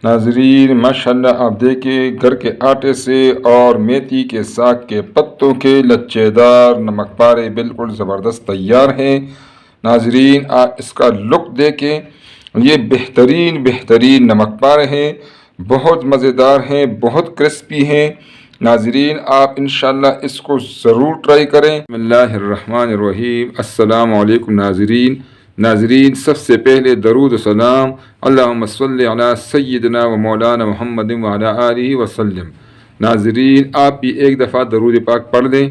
ناظرین ماشاءاللہ آپ دیکھیں گھر کے آٹے سے اور میتھی کے ساگ کے پتوں کے لچے دار نمک پارے بالکل زبردست تیار ہیں۔ ناظرین آپ اس کا لک دیکھیں، یہ بہترین نمک پارے ہیں، بہت مزیدار ہیں، بہت کرسپی ہیں۔ ناظرین آپ انشاءاللہ اس کو ضرور ٹرائی کریں۔ بسم اللہ الرحمن الرحیم۔ السلام علیکم ناظرین سب سے پہلے درود و سلام اللہم صلی علی سیدنا و مولانا محمد وعلی آلہ وسلم۔ ناظرین آپ بھی ایک دفعہ درود پاک پڑھ لیں۔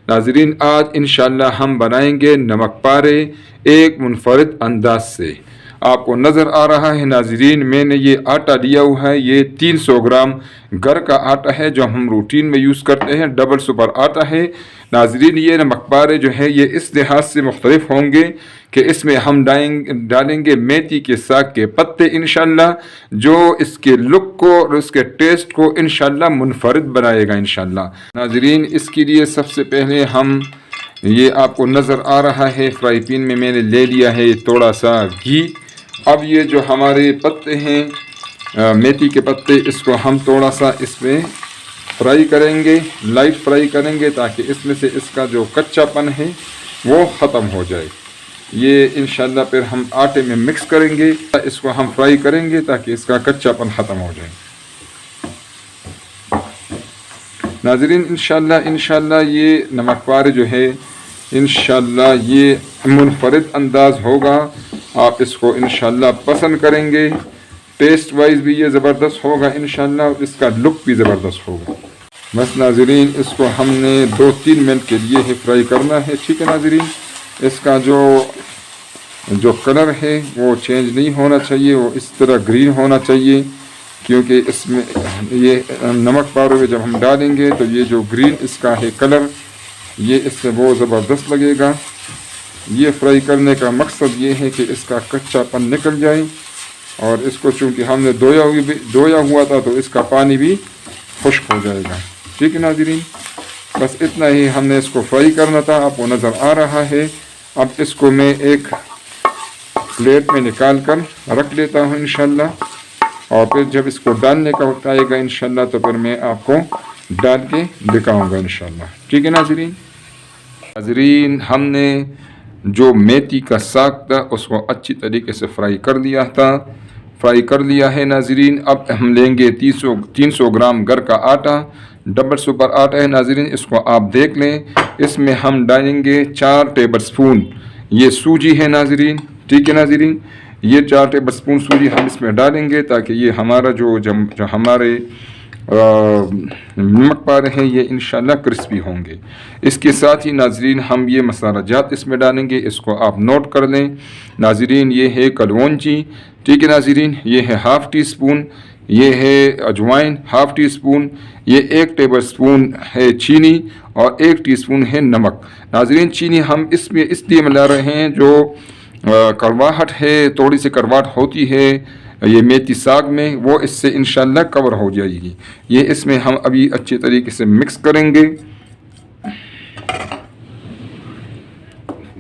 ناظرین آج انشاءاللہ ہم بنائیں گے نمک پارے ایک منفرد انداز سے۔ آپ کو نظر آ رہا ہے ناظرین میں نے یہ آٹا لیا ہوا ہے، یہ 300 گرام گھر کا آٹا ہے جو ہم روٹین میں یوز کرتے ہیں، ڈبل سپر آٹا ہے۔ ناظرین یہ نمک پارے جو ہے یہ اس لحاظ سے مختلف ہوں گے کہ اس میں ہم ڈالیں گے میتھی کے ساگ کے پتے انشاءاللہ، جو اس کے لک کو اور اس کے ٹیسٹ کو انشاءاللہ منفرد بنائے گا انشاءاللہ۔ ناظرین اس کے لیے سب سے پہلے ہم یہ آپ کو نظر آ رہا ہے فرائی پین میں نے لے لیا ہے تھوڑا سا گھی۔ اب یہ جو ہمارے پتے ہیں میتھی کے پتے، اس کو ہم تھوڑا سا اس میں فرائی کریں گے، لائٹ فرائی کریں گے تاکہ اس میں سے اس کا جو کچا پن ہے وہ ختم ہو جائے۔ یہ انشاءاللہ پھر ہم آٹے میں مکس کریں گے، اس کو ہم فرائی کریں گے تاکہ اس کا کچا پن ختم ہو جائے۔ ناظرین انشاءاللہ یہ نمک پارے جو ہے انشاءاللہ یہ منفرد انداز ہوگا، آپ اس کو انشاءاللہ پسند کریں گے، ٹیسٹ وائز بھی یہ زبردست ہوگا انشاءاللہ، اور اس کا لک بھی زبردست ہوگا۔ بس ناظرین اس کو ہم نے 2-3 منٹ کے لیے فرائی کرنا ہے، ٹھیک ہے ناظرین۔ اس کا جو کلر ہے وہ چینج نہیں ہونا چاہیے، وہ اس طرح گرین ہونا چاہیے، کیونکہ اس میں یہ نمک پارے میں جب ہم ڈالیں گے تو یہ جو گرین اس کا ہے کلر، یہ اس سے بہت زبردست لگے گا۔ یہ فرائی کرنے کا مقصد یہ ہے کہ اس کا کچا پن نکل جائے، اور اس کو چونکہ ہم نے دھویا ہوا تھا تو اس کا پانی بھی خشک ہو جائے گا، ٹھیک ہے ناظرین۔ بس اتنا ہی ہم نے اس کو فرائی کرنا تھا، آپ کو نظر آ رہا ہے۔ اب اس کو میں ایک پلیٹ میں نکال کر رکھ لیتا ہوں انشاءاللہ، اور پھر جب اس کو ڈالنے کا وقت آئے گا انشاءاللہ تو پھر میں آپ کو ڈال کے دکھاؤں گا انشاءاللہ، ٹھیک ہے ناظرین ہم نے جو میتھی کا ساگ تھا اس کو اچھی طریقے سے فرائی کر لیا ہے ناظرین۔ اب ہم لیں گے 300 گرام گھر کا آٹا، ڈبل سپر آٹا ہے ناظرین، اس کو آپ دیکھ لیں۔ اس میں ہم ڈالیں گے 4 ٹیبل سپون یہ سوجی ہے ناظرین، ٹھیک ہے ناظرین۔ یہ 4 ٹیبل سپون سوجی ہم اس میں ڈالیں گے تاکہ یہ ہمارا جو ہمارے نمک پارے ہیں یہ انشاءاللہ کرسپی ہوں گے۔ اس کے ساتھ ہی ناظرین ہم یہ مسالہ جات اس میں ڈالیں گے، اس کو آپ نوٹ کر لیں ناظرین۔ یہ ہے کلونجی، ٹھیک ہے ناظرین، یہ ہے ½ ٹی اسپون، یہ ہے اجوائن ½ ٹی اسپون، یہ 1 ٹیبل سپون ہے چینی، اور 1 ٹی اسپون ہے نمک۔ ناظرین چینی ہم اس میں اس لیے ملا رہے ہیں، جو کڑواہٹ ہے، تھوڑی سی کڑواہٹ ہوتی ہے یہ میتھی ساگ میں، وہ اس سے انشاءاللہ کور ہو جائے گی۔ یہ اس میں ہم ابھی اچھے طریقے سے مکس کریں گے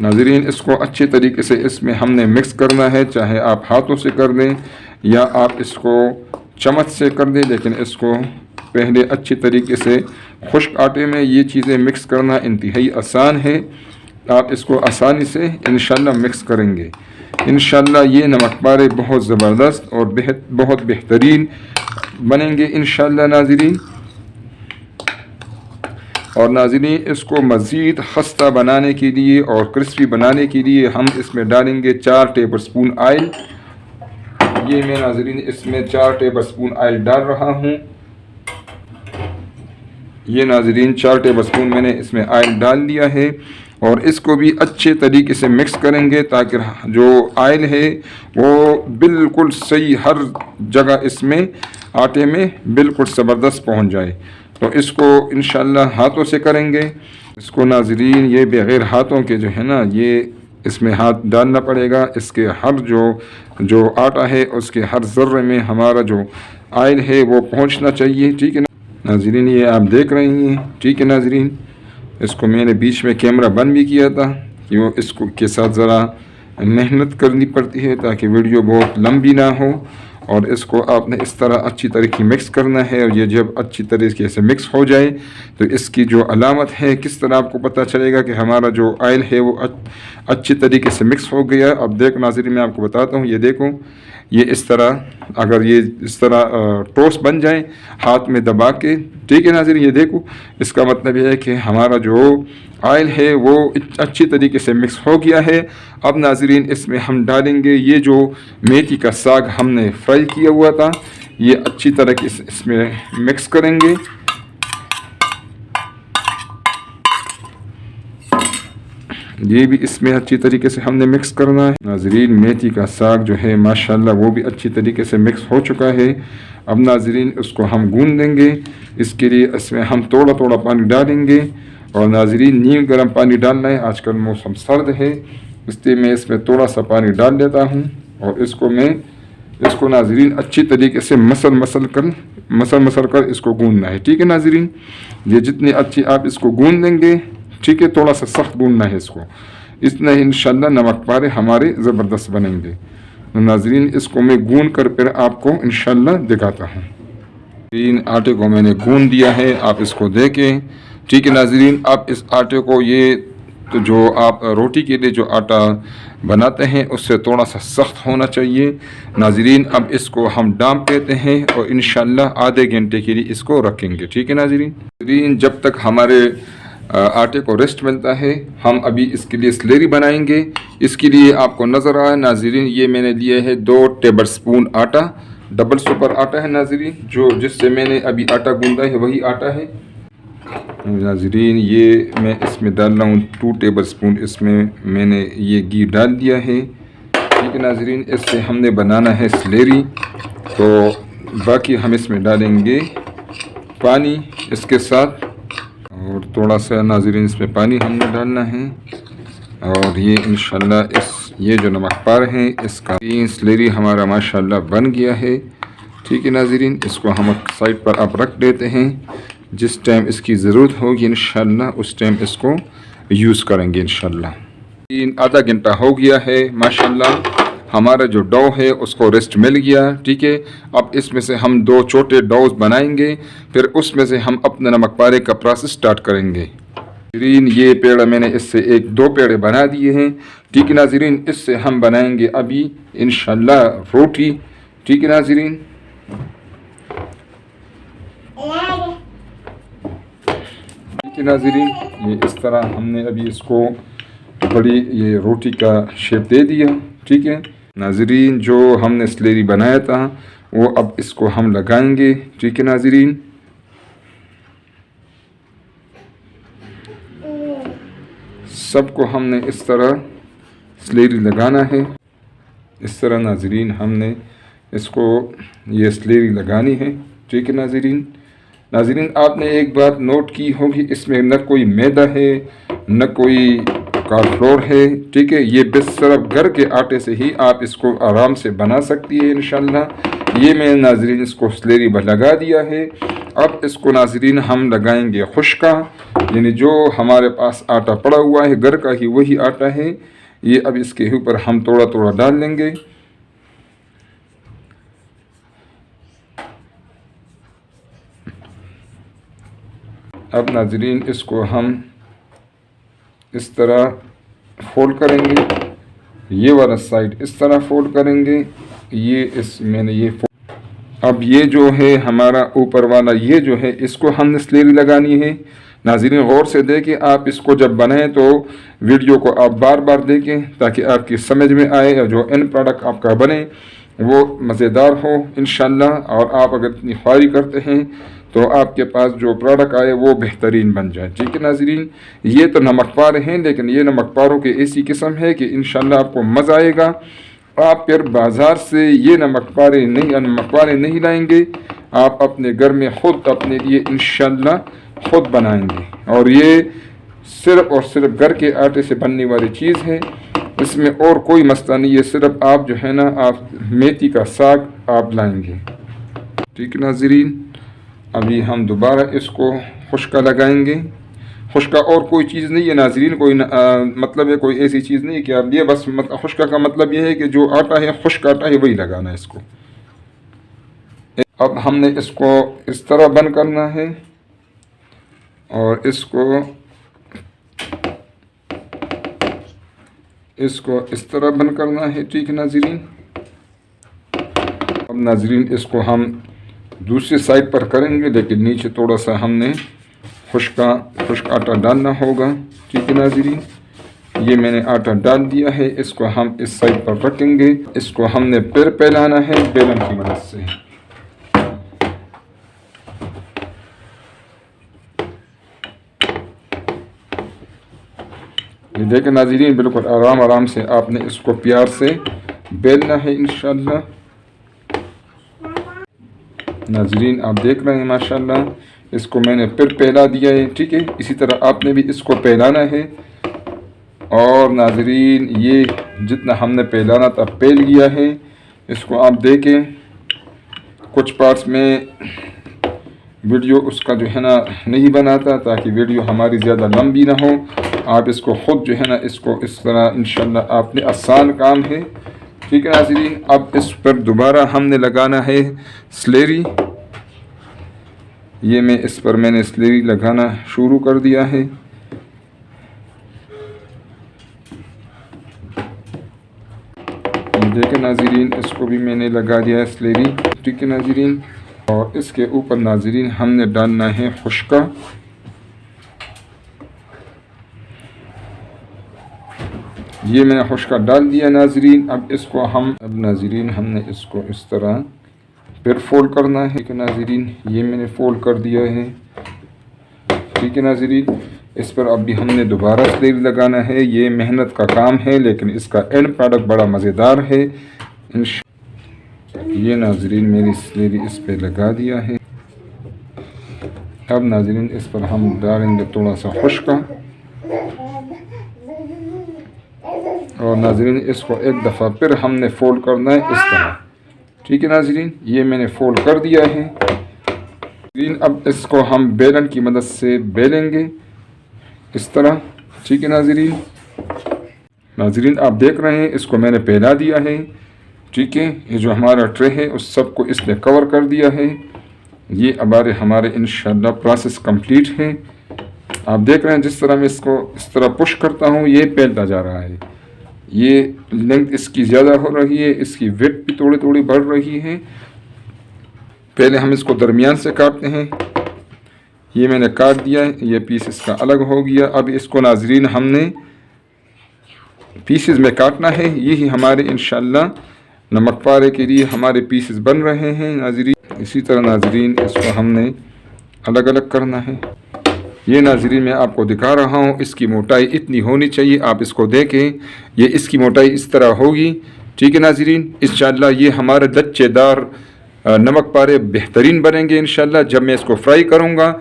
ناظرین۔ اس کو اچھے طریقے سے اس میں ہم نے مکس کرنا ہے، چاہے آپ ہاتھوں سے کر دیں یا آپ اس کو چمچ سے کر دیں، لیکن اس کو پہلے اچھے طریقے سے خشک آٹے میں یہ چیزیں مکس کرنا انتہائی آسان ہے، آپ اس کو آسانی سے انشاءاللہ مکس کریں گے انشاءاللہ۔ یہ نمک پارے بہت زبردست اور بہت بہترین بنیں گے انشاءاللہ ناظرین۔ اور ناظرین اس کو مزید خستہ بنانے کے لیے اور کرسپی بنانے کے لیے ہم اس میں ڈالیں گے 4 ٹیبل سپون آئل۔ یہ میں ناظرین اس میں 4 ٹیبل سپون آئل ڈال رہا ہوں۔ یہ ناظرین 4 ٹیبل سپون میں نے اس میں آئل ڈال دیا ہے، اور اس کو بھی اچھے طریقے سے مکس کریں گے تاکہ جو آئل ہے وہ بالکل صحیح ہر جگہ اس میں آٹے میں بالکل زبردست پہنچ جائے۔ تو اس کو انشاءاللہ ہاتھوں سے کریں گے اس کو ناظرین، یہ بغیر ہاتھوں کے جو ہے نا، یہ اس میں ہاتھ ڈالنا پڑے گا، اس کے ہر جو آٹا ہے اس کے ہر ذرے میں ہمارا جو آئل ہے وہ پہنچنا چاہیے، ٹھیک ہے ناظرین۔ یہ آپ دیکھ رہے ہیں، ٹھیک ہے ناظرین۔ اس کو میں نے بیچ میں کیمرہ بند بھی کیا تھا، کہ وہ اس کو کے ساتھ ذرا محنت کرنی پڑتی ہے تاکہ ویڈیو بہت لمبی نہ ہو، اور اس کو آپ نے اس طرح اچھی طریقے مکس کرنا ہے، اور یہ جب اچھی طریقے سے مکس ہو جائے تو اس کی جو علامت ہے کس طرح آپ کو پتہ چلے گا کہ ہمارا جو آئل ہے وہ اچھی طریقے سے مکس ہو گیا۔ اب دیکھ ناظرین میں آپ کو بتاتا ہوں، یہ دیکھو یہ اس طرح، اگر یہ اس طرح ٹوسٹ بن جائیں ہاتھ میں دبا کے، ٹھیک ہے ناظرین، یہ دیکھو اس کا مطلب یہ ہے کہ ہمارا جو آئل ہے وہ اچھی طریقے سے مکس ہو گیا ہے۔ اب ناظرین اس میں ہم ڈالیں گے یہ جو میتھی کا ساگ ہم نے فرائی کیا ہوا تھا، یہ اچھی طرح اس میں مکس کریں گے۔ یہ بھی اس میں اچھی طریقے سے ہم نے مکس کرنا ہے۔ ناظرین میتھی کا ساگ جو ہے ماشاءاللہ وہ بھی اچھی طریقے سے مکس ہو چکا ہے۔ اب ناظرین اس کو ہم گون دیں گے، اس کے لیے اس میں ہم تھوڑا تھوڑا پانی ڈالیں گے، اور ناظرین نیم گرم پانی ڈالنا ہے، آج کل موسم سرد ہے اس لیے میں اس میں تھوڑا سا پانی ڈال دیتا ہوں، اور اس کو ناظرین اچھی طریقے سے مسل کر اس کو گوندنا ہے، ٹھیک ہے ناظرین۔ یہ جتنی اچھی آپ اس کو گوند دیں گے، ٹھیک ہے، تھوڑا سا سخت گوندنا ہے اس کو، اتنا ہی انشاءاللہ نمک پارے ہمارے زبردست بنیں گے۔ ناظرین اس کو میں گوند کر پھر آپ کو انشاءاللہ دکھاتا ہوں۔ ناظرین آٹے کو میں نے گوند دیا ہے، آپ اس کو دیکھیں، ٹھیک ہے ناظرین۔ آپ اس آٹے کو تو جو آپ روٹی کے لیے جو آٹا بناتے ہیں اس سے تھوڑا سا سخت ہونا چاہیے ناظرین۔ اب اس کو ہم ڈانپ دیتے ہیں اور انشاءاللہ آدھے گھنٹے کے لیے اس کو رکھیں گے، ٹھیک ہے ناظرین۔ جب تک ہمارے آٹے کو ریسٹ ملتا ہے ہم ابھی اس کے لیے سلیری بنائیں گے۔ اس کے لیے آپ کو نظر آئے ناظرین، یہ میں نے لیا ہے 2 ٹیبل سپون آٹا، ڈبل سپر آٹا ہے ناظرین، جس سے میں نے ابھی آٹا گوندا ہے وہی آٹا ہے ناظرین۔ یہ میں اس میں ڈال رہا ہوں 2 ٹیبل سپون، اس میں نے یہ گھی ڈال دیا ہے، ٹھیک ہے ناظرین۔ اس سے ہم نے بنانا ہے سلیری، تو باقی ہم اس میں ڈالیں گے پانی اس کے ساتھ، اور تھوڑا سا ناظرین اس میں پانی ہم نے ڈالنا ہے، اور یہ انشاءاللہ یہ جو نمک پار ہیں اس کا سلیری ہمارا ماشاءاللہ بن گیا ہے، ٹھیک ہے ناظرین۔ اس کو ہم سائڈ پر آپ رکھ دیتے ہیں، جس ٹائم اس کی ضرورت ہوگی انشاءاللہ اس ٹائم اس کو یوز کریں گے انشاءاللہ۔ آدھا گھنٹہ ہو گیا ہے ماشاءاللہ، ہمارا جو ڈو ہے اس کو ریسٹ مل گیا، ٹھیک ہے۔ اب اس میں سے ہم 2 چھوٹے ڈوز بنائیں گے، پھر اس میں سے ہم اپنے نمک پارے کا پروسیس سٹارٹ کریں گے ناظرین۔ یہ پیڑا میں نے اس سے 2 پیڑے بنا دیے ہیں، ٹھیک ہے ناظرین۔ اس سے ہم بنائیں گے ابھی انشاءاللہ روٹی، ٹھیک ہے ناظرین۔ ناظرین یہ اس طرح ہم نے ابھی اس کو بڑی یہ روٹی کا شیپ دے دیا، ٹھیک ہے ناظرین۔ جو ہم نے سلیری بنایا تھا وہ اب اس کو ہم لگائیں گے، ٹھیک ہے ناظرین۔ سب کو ہم نے اس طرح سلیری لگانا ہے، اس طرح ناظرین ہم نے اس کو یہ سلیری لگانی ہے، ٹھیک ہے ناظرین۔ ناظرین آپ نے ایک بات نوٹ کی ہوگی، اس میں نہ کوئی میدا ہے نہ کوئی کارن فلور ہے، ٹھیک ہے۔ یہ بس صرف گھر کے آٹے سے ہی آپ اس کو آرام سے بنا سکتی ہے انشاءاللہ۔ یہ میں ناظرین اس کو سلیری لگا دیا ہے۔ اب اس کو ناظرین ہم لگائیں گے خشکا، یعنی جو ہمارے پاس آٹا پڑا ہوا ہے گھر کا ہی وہی آٹا ہے، یہ اب اس کے اوپر ہم تھوڑا تھوڑا ڈال لیں گے۔ اب ناظرین اس کو ہم اس طرح فولڈ کریں گے، یہ والا سائڈ اس طرح فولڈ کریں گے، میں نے یہ اب یہ جو ہے ہمارا اوپر والا یہ جو ہے اس کو ہم نے سلیری لگانی ہے ناظرین۔ غور سے دیکھیں، آپ اس کو جب بنائیں تو ویڈیو کو آپ بار بار دیکھیں تاکہ آپ کی سمجھ میں آئے اور جو اینڈ پروڈکٹ آپ کا بنے وہ مزیدار ہو انشاءاللہ۔ اور آپ اگر اتنی خواہی کرتے ہیں تو آپ کے پاس جو پروڈکٹ آئے وہ بہترین بن جائے، ٹھیک ہے ناظرین۔ یہ تو نمک پارے ہیں، لیکن یہ نمک پاروں کی ایسی قسم ہے کہ انشاءاللہ آپ کو مزہ آئے گا۔ آپ پھر بازار سے یہ نمک پارے نہیں لائیں گے، آپ اپنے گھر میں خود اپنے لیے انشاءاللہ خود بنائیں گے، اور یہ صرف اور صرف گھر کے آٹے سے بننے والی چیز ہے، اس میں اور کوئی مسئلہ نہیں ہے۔ صرف آپ جو ہے نا آپ میتھی کا ساگ آپ لائیں گے، ٹھیک ہے ناظرین۔ ابھی ہم دوبارہ اس کو خشکا لگائیں گے۔ خشکا اور کوئی چیز نہیں ہے ناظرین، کوئی مطلب ہے کوئی ایسی چیز نہیں کہ آپ یہ بس خشکا کا مطلب یہ ہے کہ جو آٹا ہے خشک آٹا ہے وہی لگانا ہے اس کو، اب ہم نے اس کو اس طرح بند کرنا ہے اور اس کو اس طرح بند کرنا ہے. ٹھیک ہے ناظرین. اب ناظرین اس کو ہم دوسری سائڈ پر کریں گے، لیکن نیچے تھوڑا سا ہم نے خشک آٹا ڈالنا ہوگا. ٹھیک ہے ناظرین. یہ میں نے آٹا ڈال دیا ہے. اس کو ہم اس سائڈ پر رکھیں گے. اس کو ہم نے پھر پھیلانا ہے بیلن کی مدد سے. یہ دیکھیں ناظرین، بالکل آرام سے آپ نے اس کو پیار سے بیلنا ہے انشاءاللہ. ناظرین آپ دیکھ رہے ہیں ماشاءاللہ اس کو میں نے پھر پھیلا دیا ہے. ٹھیک ہے، اسی طرح آپ نے بھی اس کو پھیلانا ہے. اور ناظرین یہ جتنا ہم نے پھیلانا تھا پھیل گیا ہے. اس کو آپ دیکھیں، کچھ پارٹس میں ویڈیو اس کا جو ہے نا نہیں بناتا تاکہ ویڈیو ہماری زیادہ لمبی نہ ہو. آپ اس کو خود جو ہے نا اس کو اس طرح انشاءاللہ آپ نے آسان کام ہے. ٹھیک ہے ناظرین. اب اس پر دوبارہ ہم نے لگانا ہے سلیری. یہ میں نے سلیری لگانا شروع کر دیا ہے. دیکھیں ناظرین اس کو بھی میں نے لگا دیا ہے سلیری. ٹھیک ہے ناظرین. اور اس کے اوپر ناظرین ہم نے ڈالنا ہے خشکا. یہ میں نے خشکا ڈال دیا ناظرین. اب ناظرین ہم نے اس کو اس طرح پھر فولڈ کرنا ہے. ٹھیک ہے ناظرین. یہ میں نے فولڈ کر دیا ہے. ٹھیک ہے ناظرین. اس پر اب بھی ہم نے دوبارہ سلیری لگانا ہے. یہ محنت کا کام ہے لیکن اس کا اینڈ پروڈکٹ بڑا مزیدار ہے. یہ ناظرین میری سلیری اس پہ لگا دیا ہے. اب ناظرین اس پر ہم ڈالیں گے تھوڑا سا خشکا. اور ناظرین اس کو ایک دفعہ پھر ہم نے فولڈ کرنا ہے اس طرح. ٹھیک ہے ناظرین. یہ میں نے فولڈ کر دیا ہے. اب اس کو ہم بیلن کی مدد سے بیلیں گے اس طرح. ٹھیک ہے ناظرین. ناظرین آپ دیکھ رہے ہیں اس کو میں نے پھیلا دیا ہے. ٹھیک ہے. یہ جو ہمارا ٹرے ہے اس سب کو اس نے کور کر دیا ہے. یہ ہمارے انشاءاللہ پروسیس کمپلیٹ ہے. آپ دیکھ رہے ہیں جس طرح میں اس کو اس طرح پش کرتا ہوں یہ پھیلتا جا رہا ہے. یہ لینگتھ اس کی زیادہ ہو رہی ہے. اس کی ویڈتھ بھی تھوڑی بڑھ رہی ہے. پہلے ہم اس کو درمیان سے کاٹتے ہیں. یہ میں نے کاٹ دیا ہے. یہ پیس اس کا الگ ہو گیا. اب اس کو ناظرین ہم نے پیسز میں کاٹنا ہے. یہی ہمارے انشاءاللہ نمک پارے کے لیے ہمارے پیسز بن رہے ہیں ناظرین. اسی طرح ناظرین اس کو ہم نے الگ الگ کرنا ہے. یہ ناظرین میں آپ کو دکھا رہا ہوں. اس کی موٹائی اتنی ہونی چاہیے. آپ اس کو دیکھیں. یہ اس کی موٹائی اس طرح ہوگی. ٹھیک ہے ناظرین. انشاءاللہ یہ ہمارے لچے دار نمک پارے بہترین بنیں گے انشاءاللہ. جب میں اس کو فرائی کروں گا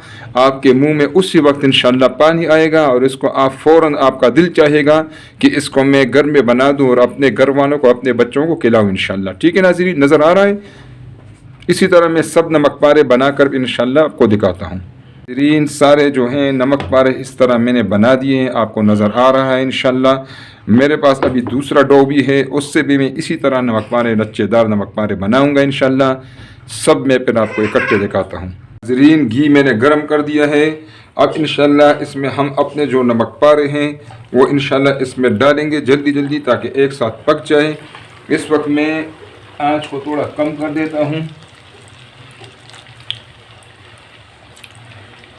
آپ کے منہ میں اسی وقت انشاءاللہ پانی آئے گا اور اس کو آپ فوراً آپ کا دل چاہے گا کہ اس کو میں گھر میں بنا دوں اور اپنے گھر والوں کو اپنے بچوں کو کھلاؤں انشاءاللہ. ٹھیک ہے ناظرین. نظر آ رہا ہے. اسی طرح میں سب نمک پارے بنا کر انشاءاللہ آپ کو دکھاتا ہوں. ناظرین سارے جو ہیں نمک پارے اس طرح میں نے بنا دیے ہیں. آپ کو نظر آ رہا ہے انشاءاللہ. میرے پاس ابھی دوسرا ڈو بھی ہے. اس سے بھی میں اسی طرح نمک پارے لچے دار نمک پارے بناؤں گا انشاءاللہ. سب میں پھر آپ کو اکٹھے دکھاتا ہوں. ناظرین گھی میں نے گرم کر دیا ہے. اب انشاءاللہ اس میں ہم اپنے جو نمک پارے ہیں وہ انشاءاللہ اس میں ڈالیں گے جلدی تاکہ ایک ساتھ پک جائے. اس وقت میں آنچ کو تھوڑا کم کر دیتا ہوں.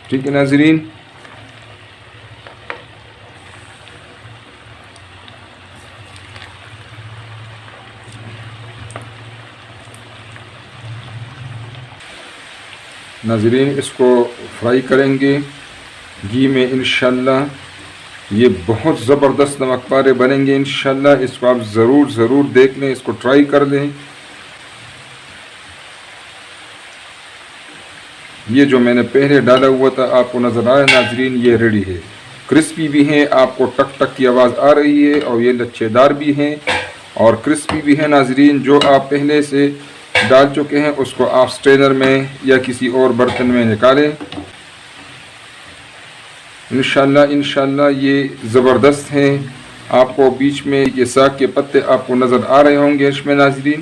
ٹھیک ہے ناظرین. ناظرین اس کو فرائی کریں گے گھی میں انشاءاللہ. یہ بہت زبردست نمک پارے بنیں گے انشاءاللہ. اس کو آپ ضرور دیکھ لیں. اس کو ٹرائی کر لیں. یہ جو میں نے پہلے ڈالا ہوا تھا آپ کو نظر آیا ناظرین. یہ ریڈی ہے. کرسپی بھی ہیں. آپ کو ٹک ٹک کی آواز آ رہی ہے. اور یہ لچے دار بھی ہیں اور کرسپی بھی ہیں ناظرین. جو آپ پہلے سے ڈال چکے ہیں اس کو آپ سٹرینر میں یا کسی اور برتن میں نکالیں انشاءاللہ. یہ زبردست ہیں. آپ کو بیچ میں یہ ساگ کے پتے آپ کو نظر آ رہے ہوں گے اس میں ناظرین.